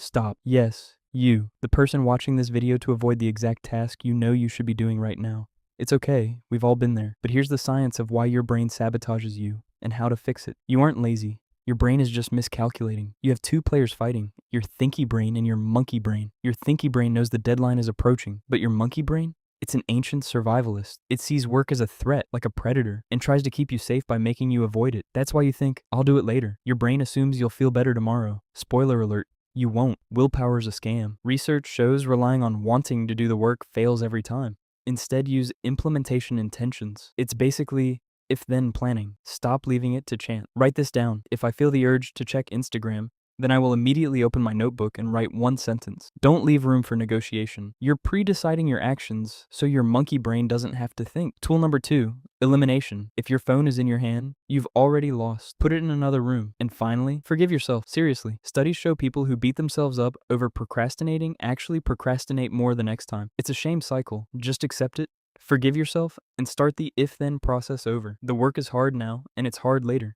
stop. Yes, you, the person watching this video to avoid the exact task you know you should be doing right now. It's okay, we've all been there. But here's the science of why your brain sabotages you and how to fix it. You aren't lazy. Your brain is just miscalculating. You have two players fighting, your thinky brain and your monkey brain. Your thinky brain knows the deadline is approaching, but your monkey brain? It's an ancient survivalist. It sees work as a threat, like a predator, and tries to keep you safe by making you avoid it. That's why you think, I'll do it later. Your brain assumes you'll feel better tomorrow. Spoiler alert, you won't. Willpower's a scam. Research shows relying on wanting to do the work fails every time. Instead, use implementation intentions. It's basically if-then planning. Stop leaving it to chance. Write this down. If I feel the urge to check Instagram, then I will immediately open my notebook and write one sentence. Don't leave room for negotiation. You're pre-deciding your actions so your monkey brain doesn't have to think. Tool number 2, elimination. If your phone is in your hand, you've already lost. Put it in another room. And finally, forgive yourself. Seriously, studies show people who beat themselves up over procrastinating actually procrastinate more the next time. It's a shame cycle. Just accept it, forgive yourself, and start the if-then process over. The work is hard now, and it's hard later.